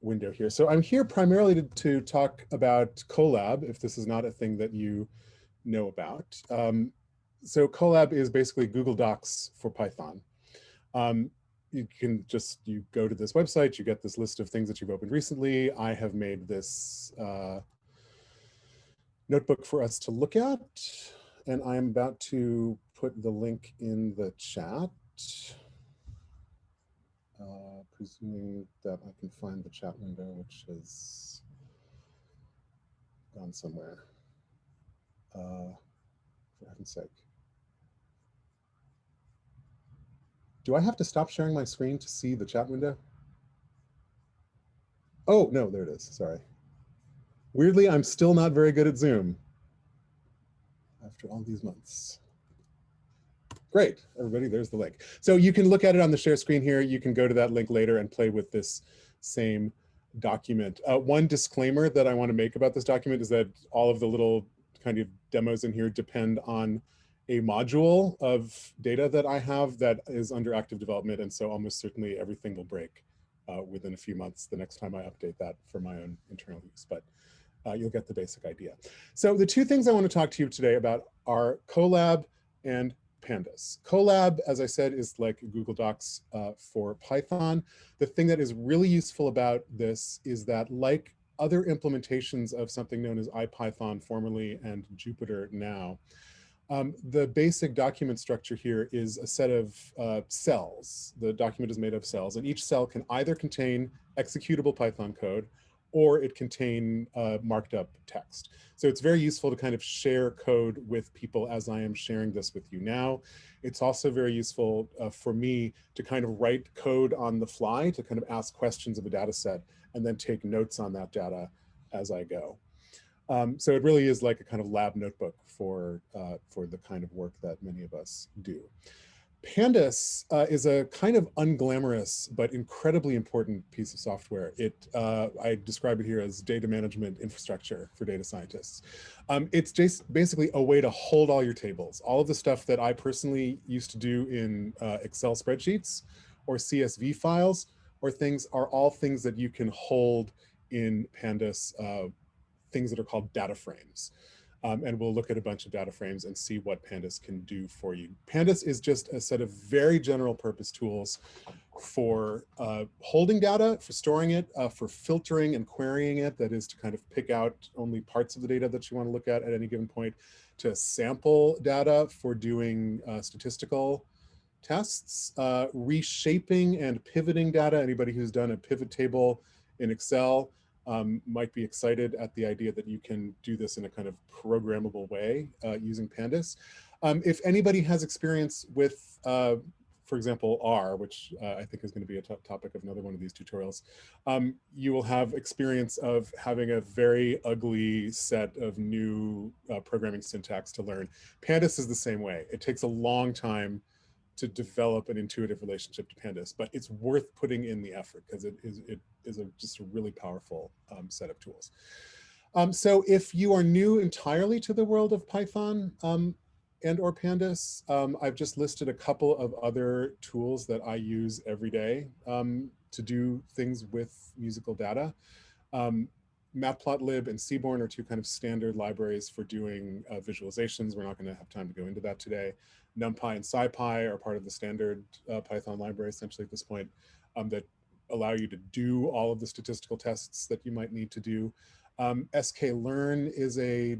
window here. So I'm here primarily to talk about Colab, if this is not a thing that you know about. So Colab is basically Google Docs for Python. You can just, you go to this website, you get this list of things that you've opened recently. I have made this notebook for us to look at, and I'm about to put the link in the chat. Presuming that I can find the chat window, which has gone somewhere. For heaven's sake. Do I have to stop sharing my screen to see the chat window? Oh, no, there it is, sorry. Weirdly, I'm still not very good at Zoom after all these months. Great, everybody, there's the link. So you can look at it on the share screen here. You can go to that link later and play with this same document. One disclaimer that I want to make about this document is that all of the little kind of demos in here depend on a module of data that I have that is under active development, and so almost certainly everything will break within a few months the next time I update that for my own internal use, but you'll get the basic idea. So the two things I want to talk to you today about are Colab and Pandas. Colab, as I said, is like Google Docs for Python. The thing that is really useful about this is that, like other implementations of something known as IPython formerly and Jupyter now, the basic document structure here is a set of cells. The document is made of cells, and each cell can either contain executable Python code or it contain marked up text. So it's very useful to kind of share code with people as I am sharing this with you now. It's also very useful for me to kind of write code on the fly, to kind of ask questions of a data set and then take notes on that data as I go. So it really is like a kind of lab notebook for the kind of work that many of us do. Pandas is a kind of unglamorous but incredibly important piece of software. I describe it here as data management infrastructure for data scientists. It's just basically a way to hold all your tables. All of the stuff that I personally used to do in Excel spreadsheets or CSV files or things are all things that you can hold in Pandas, things that are called data frames. And we'll look at a bunch of data frames and see what Pandas can do for you. Pandas is just a set of very general purpose tools for holding data, for storing it, for filtering and querying it, that is to kind of pick out only parts of the data that you want to look at any given point, to sample data for doing statistical tests, reshaping and pivoting data. Anybody who's done a pivot table in Excel might be excited at the idea that you can do this in a kind of programmable way using Pandas. If anybody has experience with, for example, R, which I think is going to be a topic of another one of these tutorials, you will have experience of having a very ugly set of new programming syntax to learn. Pandas is the same way. It takes a long time to develop an intuitive relationship to Pandas, but it's worth putting in the effort because it is just a really powerful set of tools. So if you are new entirely to the world of Python and or Pandas, I've just listed a couple of other tools that I use every day to do things with musical data. Matplotlib and Seaborn are two kind of standard libraries for doing visualizations. We're not going to have time to go into that today. NumPy and SciPy are part of the standard Python library essentially at this point that allow you to do all of the statistical tests that you might need to do. sklearn is a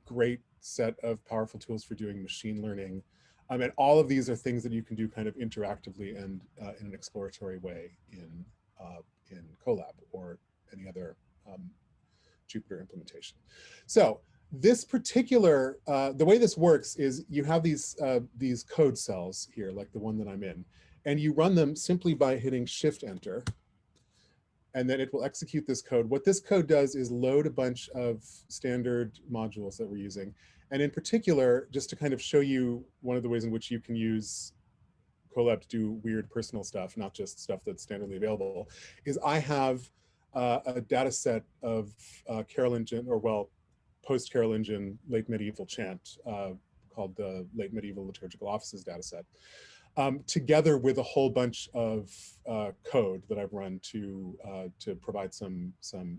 great set of powerful tools for doing machine learning. And all of these are things that you can do kind of interactively and in an exploratory way in Colab or any other Jupyter implementation. So this particular, the way this works is you have these code cells here, like the one that I'm in, and you run them simply by hitting Shift-Enter, and then it will execute this code. What this code does is load a bunch of standard modules that we're using. And in particular, just to kind of show you one of the ways in which you can use Colab to do weird personal stuff, not just stuff that's standardly available, is I have a data set of Carolingian, or well, post-Carolingian late medieval chant called the Late Medieval Liturgical Offices data set. together with a whole bunch of code that I've run to provide some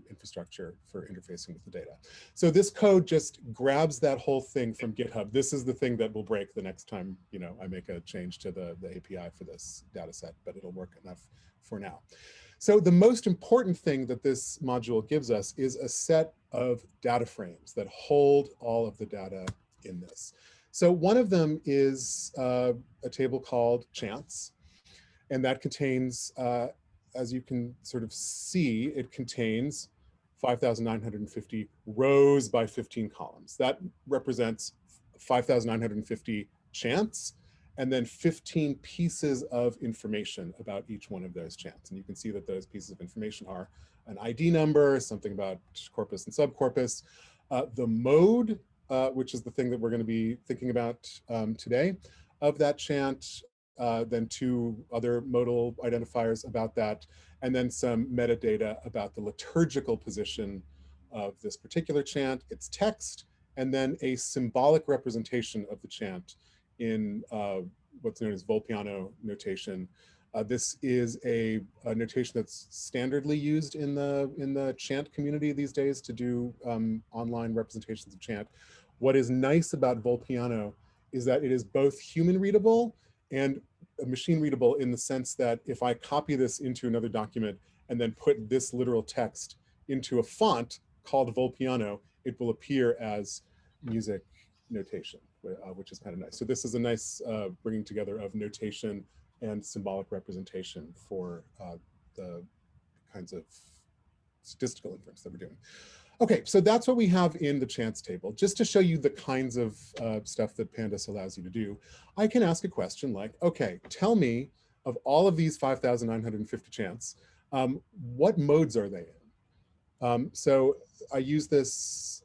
infrastructure for interfacing with the data. So this code just grabs that whole thing from GitHub. This is the thing that will break the next time, you know, I make a change to the API for this data set, but it'll work enough for now. So the most important thing that this module gives us is a set of data frames that hold all of the data in this. So one of them is a table called chance, and that contains, as you can sort of see, it contains 5,950 rows by 15 columns. That represents 5,950 chants, and then 15 pieces of information about each one of those chants. And you can see that those pieces of information are an ID number, something about corpus and subcorpus, the mode, which is the thing that we're going to be thinking about today, of that chant, then 2 other modal identifiers about that, and then some metadata about the liturgical position of this particular chant, its text, and then a symbolic representation of the chant in what's known as Volpiano notation. This is a notation that's standardly used in the chant community these days to do online representations of chant. What is nice about Volpiano is that it is both human readable and machine readable in the sense that if I copy this into another document and then put this literal text into a font called Volpiano, it will appear as music notation, which is kind of nice. So this is a nice bringing together of notation and symbolic representation for the kinds of statistical inference that we're doing. Okay, so that's what we have in the chance table. Just to show you the kinds of stuff that Pandas allows you to do, I can ask a question like, okay, tell me of all of these 5,950 chants, what modes are they in? So I use this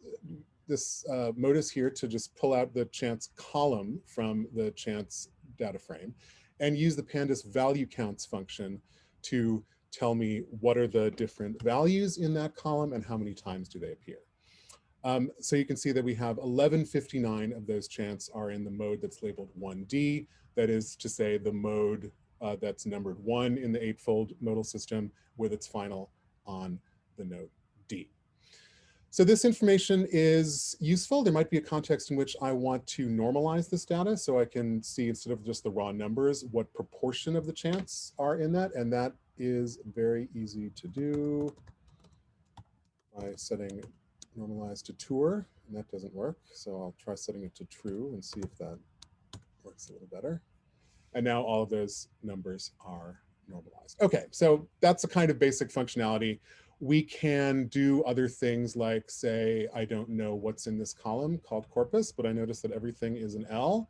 modus here to just pull out the chants column from the chants data frame and use the Pandas value counts function to tell me what are the different values in that column and how many times do they appear. So you can see that we have 1159 of those chants are in the mode that's labeled 1D. That is to say the mode that's numbered 1 in the 8-fold modal system with its final on the note D. So this information is useful. There might be a context in which I want to normalize this data so I can see, instead of just the raw numbers, what proportion of the chants are in that. And that is very easy to do by setting normalize to tour, and that doesn't work. So I'll try setting it to true and see if that works a little better. And now all of those numbers are normalized. Okay, so that's a kind of basic functionality. We can do other things like say, I don't know what's in this column called corpus, but I notice that everything is an L.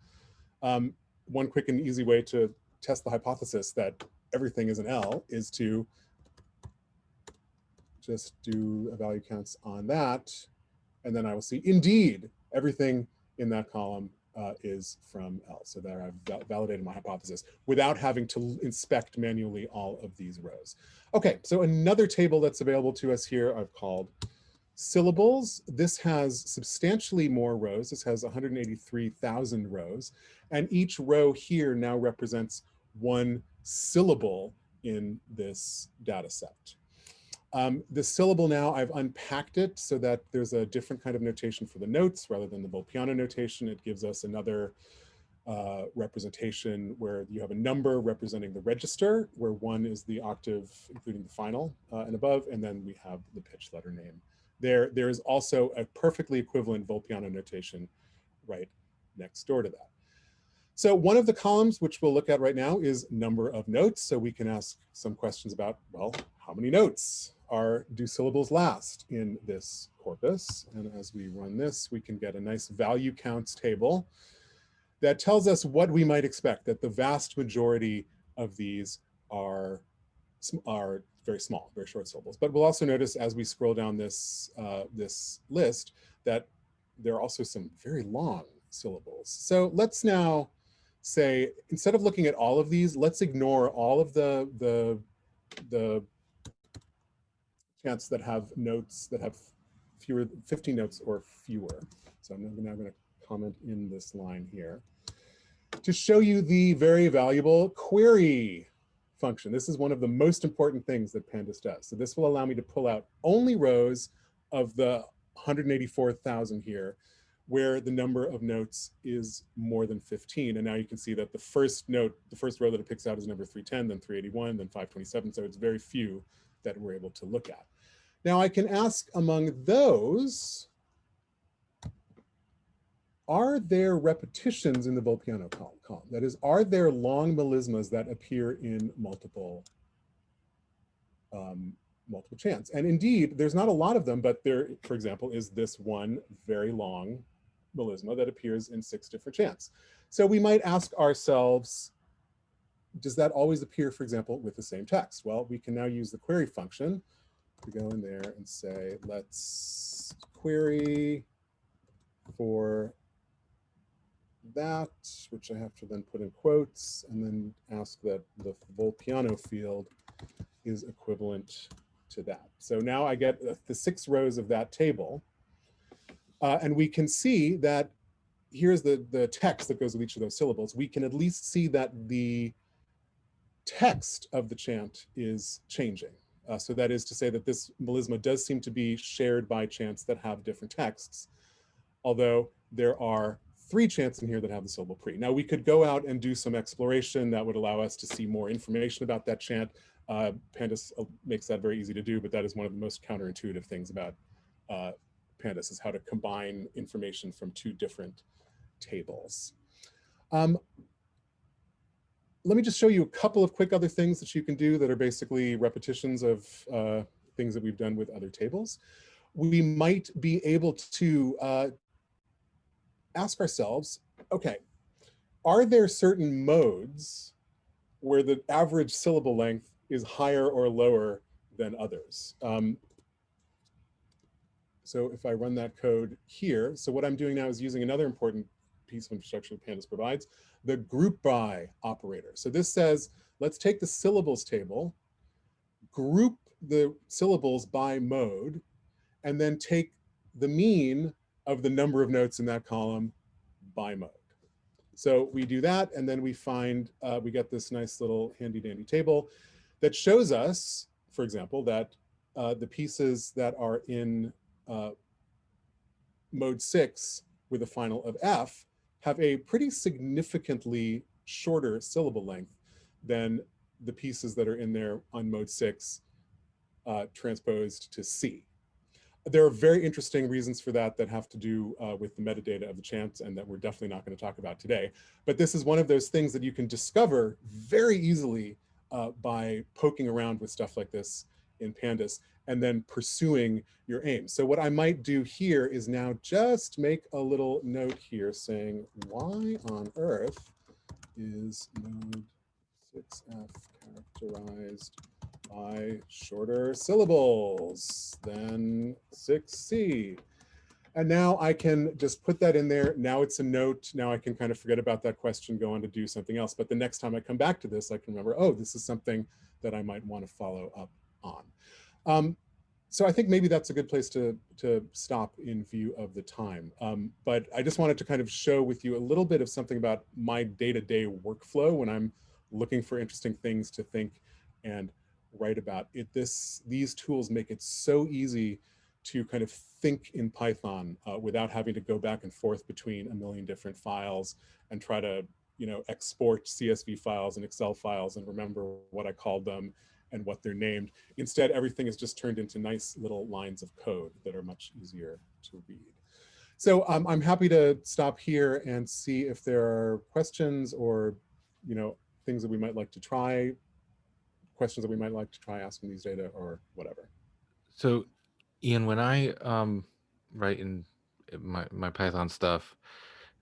One quick and easy way to test the hypothesis that everything is an L is to just do a value counts on that. And then I will see, indeed, everything in that column is from L. So there I've validated my hypothesis without having to inspect manually all of these rows. Okay, so another table that's available to us here I've called syllables. This has substantially more rows. This has 183,000 rows. And each row here now represents one syllable in this data set. The syllable now, I've unpacked it so that there's a different kind of notation for the notes rather than the Volpiano notation. It gives us another representation where you have a number representing the register, where 1 is the octave, including the final and above, and then we have the pitch letter name. There is also a perfectly equivalent Volpiano notation right next door to that. So one of the columns, which we'll look at right now, is number of notes. So we can ask some questions about, well, how many notes do syllables last in this corpus? And as we run this, we can get a nice value counts table that tells us what we might expect, that the vast majority of these are very small, very short syllables. But we'll also notice as we scroll down this, this list that there are also some very long syllables. So let's now say, instead of looking at all of these, let's ignore all of the chants that have notes that have 15 notes or fewer. So I'm now going to comment in this line here. to show you the very valuable query function. This is one of the most important things that Pandas does. So this will allow me to pull out only rows of the 184,000 here where the number of notes is more than 15. And now you can see that the first note, the first row that it picks out is number 310, then 381, then 527. So it's very few that we're able to look at. Now I can ask among those, are there repetitions in the Volpiano column? That is, are there long melismas that appear in multiple chants? And indeed, there's not a lot of them, but there, for example, is this one very long melisma that appears in 6 different chants. So we might ask ourselves, does that always appear, for example, with the same text? Well, we can now use the query function to go in there and say, let's query for that, which I have to then put in quotes, and then ask that the Volpiano field is equivalent to that. So now I get the 6 rows of that table. And we can see that here's the text that goes with each of those syllables. We can at least see that the text of the chant is changing. So that is to say that this melisma does seem to be shared by chants that have different texts, although there are 3 chants in here that have the syllable pre. Now we could go out and do some exploration that would allow us to see more information about that chant. Pandas makes that very easy to do, but that is one of the most counterintuitive things about Pandas, is how to combine information from 2 different tables. Let me just show you a couple of quick other things that you can do that are basically repetitions of things that we've done with other tables. We might be able to ask ourselves, okay, are there certain modes where the average syllable length is higher or lower than others? So if I run that code here, so what I'm doing now is using another important piece of infrastructure that Pandas provides, the group by operator. So this says, let's take the syllables table, group the syllables by mode, and then take the mean of the number of notes in that column by mode. So we do that, and then we find, we get this nice little handy dandy table that shows us, for example, that the pieces that are in mode 6 with a final of F have a pretty significantly shorter syllable length than the pieces that are in there on mode 6 transposed to C. There are very interesting reasons for that that have to do with the metadata of the chants, and that we're definitely not going to talk about today. But this is one of those things that you can discover very easily by poking around with stuff like this in Pandas and then pursuing your aim. So what I might do here is now just make a little note here saying, why on earth is node 6F characterized by shorter syllables than 6C? And now I can just put that in there. Now it's a note. Now I can kind of forget about that question, go on to do something else. But the next time I come back to this, I can remember, oh, this is something that I might want to follow up on. So I think maybe that's a good place to stop in view of the time. But I just wanted to kind of show with you a little bit of something about my day-to-day workflow when I'm looking for interesting things to think and write about. These tools make it so easy to kind of think in Python without having to go back and forth between a million different files and try to, export CSV files and Excel files and remember what I called them and what they're named. Instead, everything is just turned into nice little lines of code that are much easier to read. So I'm happy to stop here and see if there are questions or, things that we might like to try, questions that we might like to try asking these data or whatever. So, Ian, when I write in my Python stuff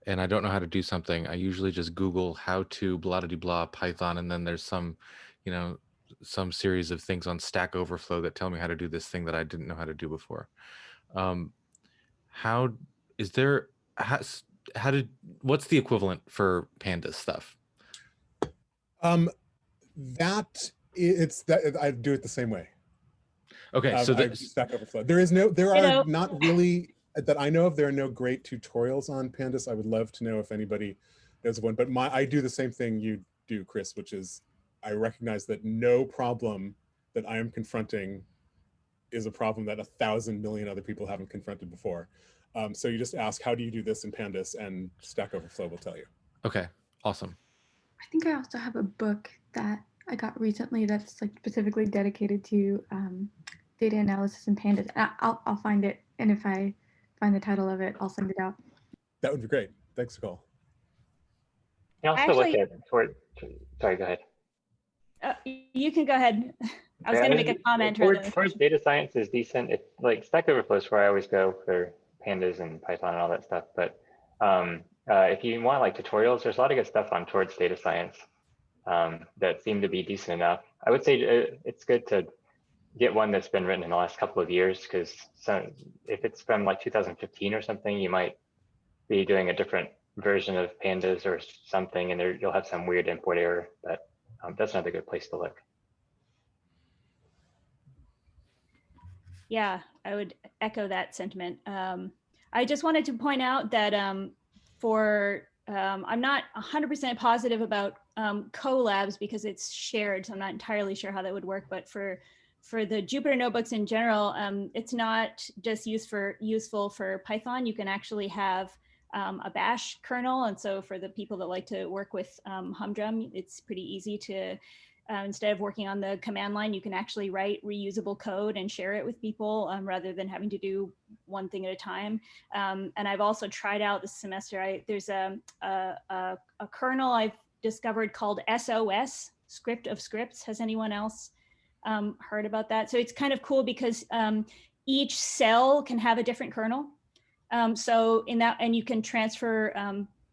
and I don't know how to do something, I usually just Google how to blah blah blah Python, and then there's some, some series of things on Stack Overflow that tell me how to do this thing that I didn't know how to do before. How is there? What's the equivalent for Pandas stuff? I do it the same way. Okay, so I use Stack Overflow. There are not really, that I know of, there are no great tutorials on Pandas. I would love to know if anybody knows of one. But I do the same thing you do, Chris, which is I recognize that no problem that I am confronting is a problem that 1,000 million other people haven't confronted before. So you just ask, how do you do this in Pandas? And Stack Overflow will tell you. Okay, awesome. I think I also have a book that I got recently that's like specifically dedicated to data analysis in Pandas. I'll find it, and if I find the title of it, I'll send it out. That would be great. Thanks, Nicole. You also Actually, look at sorry, go ahead. You can go ahead. I was going to make a comment. Towards data science is decent. It, like Stack Overflow is where I always go for Pandas and Python and all that stuff. But if you want like tutorials, there's a lot of good stuff on towards data science that seem to be decent enough. I would say it's good to get one that's been written in the last couple of years, because if it's from like 2015 or something, you might be doing a different version of Pandas or something, and you'll have some weird import error. But that's another good place to look. Yeah, I would echo that sentiment. I just wanted to point out that I'm not 100% positive about Colabs because it's shared, so I'm not entirely sure how that would work. But for the Jupyter notebooks in general, it's not just useful for Python. You can actually have a bash kernel, and so for the people that like to work with humdrum, it's pretty easy to instead of working on the command line, you can actually write reusable code and share it with people rather than having to do one thing at a time. And I've also tried out this semester, there's a kernel I've discovered called SOS, Script of Scripts. Has anyone else heard about that? So it's kind of cool because each cell can have a different kernel. So in that, and you can transfer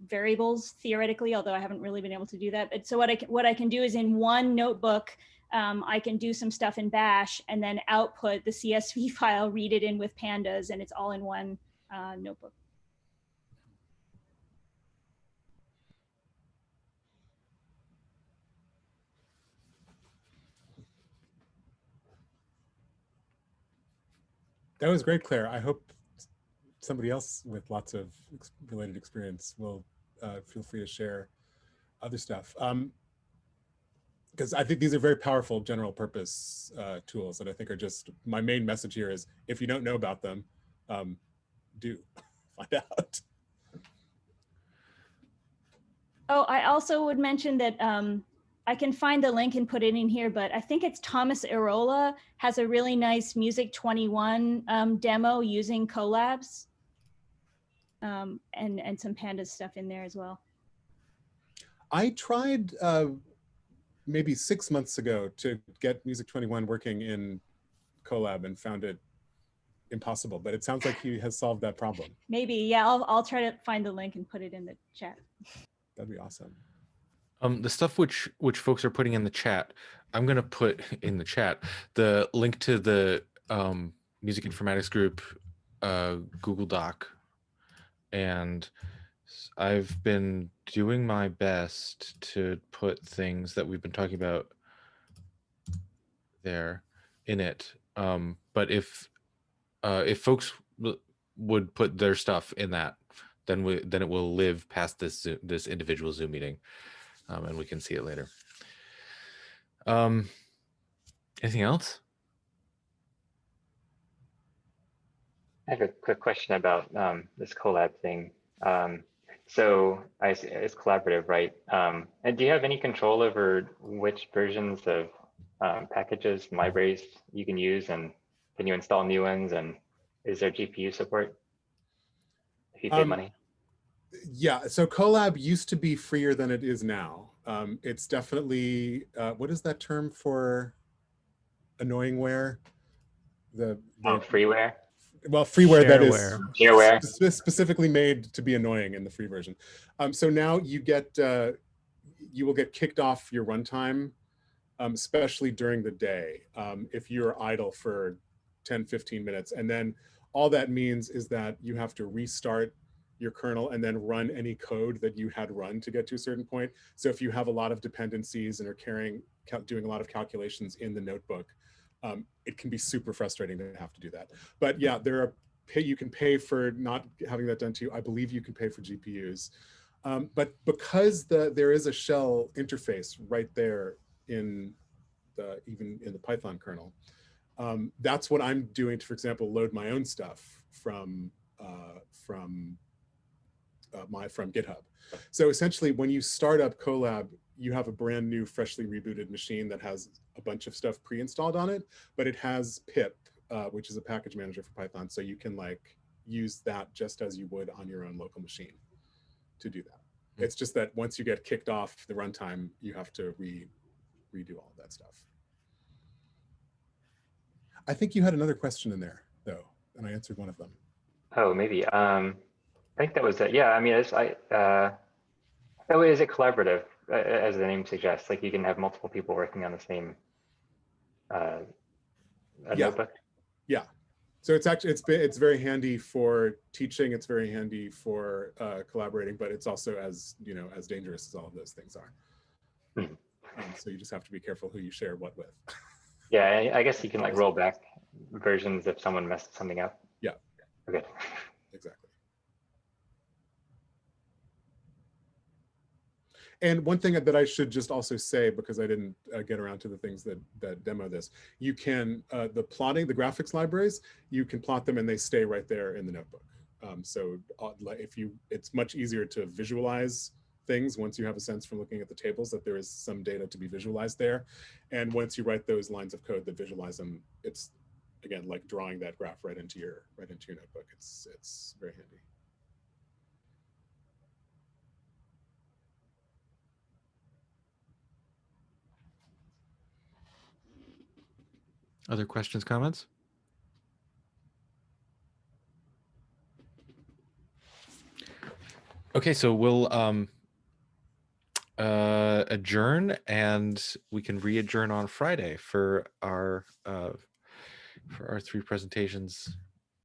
variables theoretically, although I haven't really been able to do that. But so what I can do is in one notebook, I can do some stuff in bash and then output the CSV file, read it in with pandas, and it's all in one notebook. That was great, Claire. I hope somebody else with lots of related experience will feel free to share other stuff. Because I think these are very powerful general purpose tools that I think are just, my main message here is if you don't know about them, do find out. Oh, I also would mention that I can find the link and put it in here, but I think it's Thomas Irola has a really nice Music 21 demo using Colabs and some Pandas stuff in there as well. I tried maybe 6 months ago to get Music 21 working in Colab and found it impossible, but it sounds like he has solved that problem. Maybe, yeah, I'll try to find the link and put it in the chat. That'd be awesome. The stuff which folks are putting in the chat, I'm gonna put in the chat the link to the music informatics group Google Doc, and I've been doing my best to put things that we've been talking about there in it. But if folks would put their stuff in that, then it will live past this individual Zoom meeting, and we can see it later. Anything else? I have a quick question about this Colab thing. So it's collaborative, right? And do you have any control over which versions of packages and libraries you can use, and can you install new ones, and is there GPU support if you pay money? Yeah, so Colab used to be freer than it is now. It's definitely, what is that term for annoyingware? Freeware? Well, freeware that is Shareware. Specifically made to be annoying in the free version. So now you will get kicked off your runtime, especially during the day, if you're idle for 10, 15 minutes. And then all that means is that you have to restart your kernel and then run any code that you had run to get to a certain point. So if you have a lot of dependencies and are doing a lot of calculations in the notebook, it can be super frustrating to have to do that. But yeah, you can pay for not having that done to you. I believe you can pay for GPUs. But because there is a shell interface right there in even in the Python kernel, that's what I'm doing to, for example, load my own stuff from GitHub. So essentially, when you start up Colab, you have a brand new, freshly rebooted machine that has a bunch of stuff pre-installed on it, but it has pip, which is a package manager for Python. So you can like use that just as you would on your own local machine to do that. It's just that once you get kicked off the runtime, you have to redo all of that stuff. I think you had another question in there though, and I answered one of them. Oh, maybe. I think that was it. Yeah, I mean, oh, is it collaborative, as the name suggests? Like you can have multiple people working on the same notebook? Yeah. So it's actually, it's very handy for teaching. It's very handy for collaborating, but it's also as dangerous as all of those things are. Hmm. So you just have to be careful who you share what with. Yeah, I guess you can like roll back versions if someone messed something up. Yeah. Okay. Exactly. And one thing that I should just also say, because I didn't get around to the things that demo this, you can, the graphics libraries, you can plot them and they stay right there in the notebook. So it's much easier to visualize things once you have a sense from looking at the tables that there is some data to be visualized there. And once you write those lines of code that visualize them, it's, again, like drawing that graph right into your notebook. It's very handy. Other questions, comments? Okay, so we'll adjourn, and we can re-adjourn on Friday for our 3 presentations